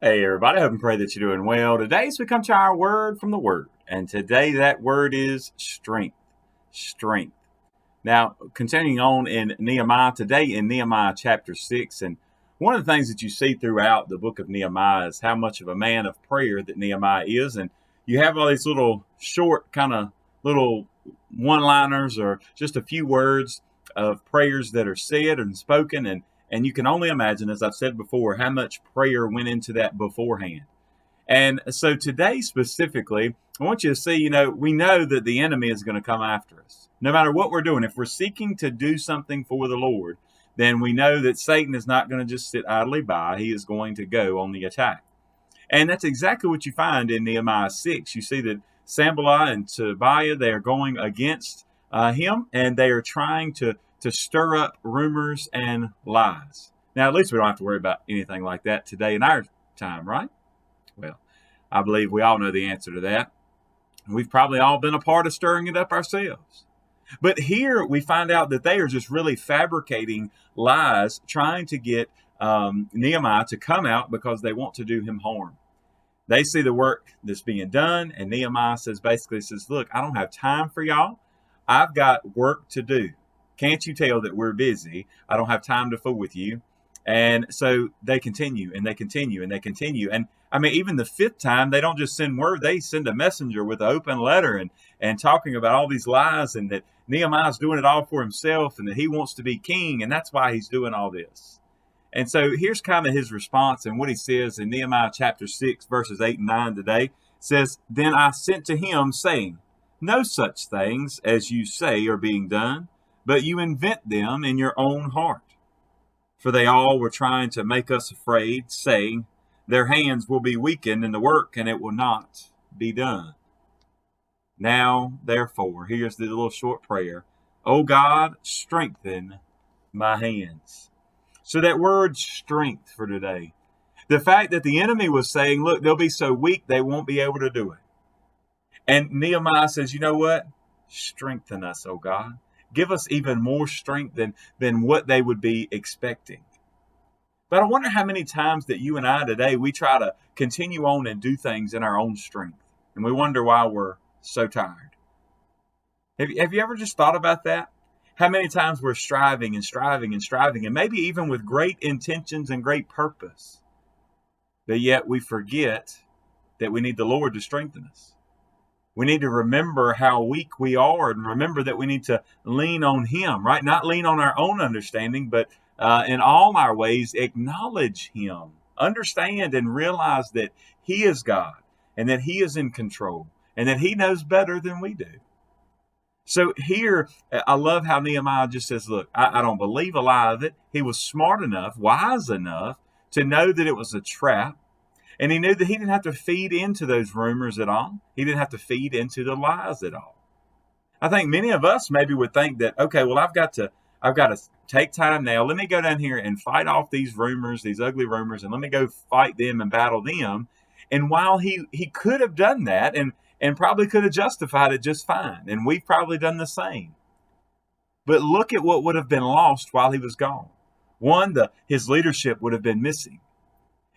Hey everybody, I hope and pray that you're doing well. Today we come to our word from the word. And today that word is strength. Strength. Now, continuing on in Nehemiah, today in Nehemiah chapter 6, and one of the things that you see throughout the book of Nehemiah is how much of a man of prayer that Nehemiah is. And you have all these little short kind of little one-liners or just a few words of prayers that are said and spoken. And you can only imagine, as I've said before, how much prayer went into that beforehand. And so today specifically, I want you to see, we know that the enemy is going to come after us. No matter what we're doing, if we're seeking to do something for the Lord, then we know that Satan is not going to just sit idly by. He is going to go on the attack. And that's exactly what you find in Nehemiah 6. You see that Sanballat and Tobiah, they are going against him, and they are trying to stir up rumors and lies. Now, at least we don't have to worry about anything like that today in our time, right? Well, I believe we all know the answer to that. We've probably all been a part of stirring it up ourselves. But here we find out that they are just really fabricating lies, trying to get Nehemiah to come out because they want to do him harm. They see the work that's being done, and Nehemiah says, look, I don't have time for y'all. I've got work to do. Can't you tell that we're busy? I don't have time to fool with you. And so they continue and they continue and they continue. And I mean, even the fifth time, they don't just send word, they send a messenger with an open letter and talking about all these lies and that Nehemiah's doing it all for himself and that he wants to be king. And that's why he's doing all this. And so here's kind of his response and what he says in Nehemiah chapter 6, verses 8 and 9 today. It says, Then I sent to him, saying, No such things as you say are being done, but you invent them in your own heart. For they all were trying to make us afraid, saying, Their hands will be weakened in the work, and it will not be done. Now, therefore, here's the little short prayer. O God, strengthen my hands. So that word strength for today. The fact that the enemy was saying, look, they'll be so weak they won't be able to do it. And Nehemiah says, you know what? Strengthen us, oh God. Give us even more strength than what they would be expecting. But I wonder how many times that you and I today, we try to continue on and do things in our own strength. And we wonder why we're so tired. Have you ever just thought about that? How many times we're striving and striving and striving, and maybe even with great intentions and great purpose, but yet we forget that we need the Lord to strengthen us. We need to remember how weak we are and remember that we need to lean on Him, right? Not lean on our own understanding, but in all our ways, acknowledge Him. Understand and realize that He is God and that He is in control and that He knows better than we do. So here, I love how Nehemiah just says, look, I don't believe a lie of it. He was smart enough, wise enough to know that it was a trap. And he knew that he didn't have to feed into those rumors at all. He didn't have to feed into the lies at all. I think many of us maybe would think that, okay, well, I've got to take time now. Let me go down here and fight off these rumors, these ugly rumors, and let me go fight them and battle them. And while he could have done that and probably could have justified it just fine, and we've probably done the same. But look at what would have been lost while he was gone. One, his leadership would have been missing.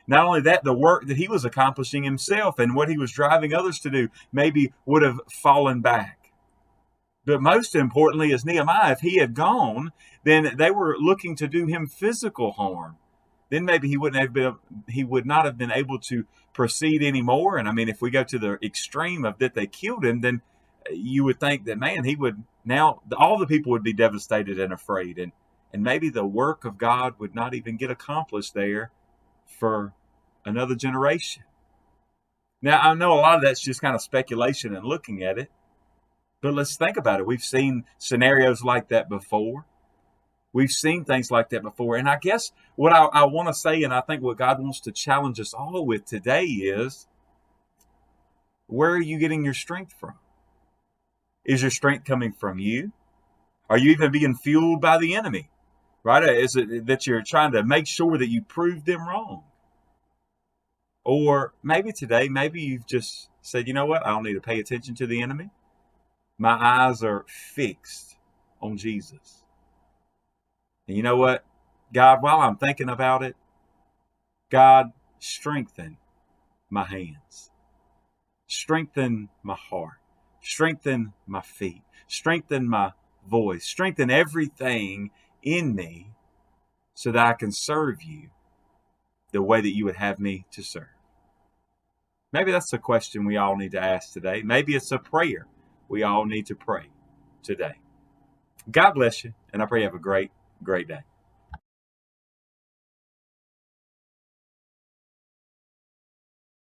Not only that, the work that he was accomplishing himself and what he was driving others to do maybe would have fallen back. But most importantly, as Nehemiah, if he had gone, then they were looking to do him physical harm. Then maybe he would not have been able to proceed anymore. And I mean, if we go to the extreme of that they killed him, then you would think that, man, he would now, all the people would be devastated and afraid. And maybe the work of God would not even get accomplished there for another generation. Now, I know a lot of that's just kind of speculation and looking at it, but let's think about it. We've seen scenarios like that before. We've seen things like that before. And I guess what I want to say, and I think what God wants to challenge us all with today is, where are you getting your strength from? Is your strength coming from you? Are you even being fueled by the enemy? Right? Is it that you're trying to make sure that you prove them wrong? Or maybe today, maybe you've just said, you know what? I don't need to pay attention to the enemy. My eyes are fixed on Jesus. And you know what? God, while I'm thinking about it, God, strengthen my hands, strengthen my heart, strengthen my feet, strengthen my voice, strengthen everything in me so that I can serve you the way that you would have me to serve. Maybe that's a question we all need to ask today. Maybe it's a prayer we all need to pray today. God bless you, and I pray you have a great, great day.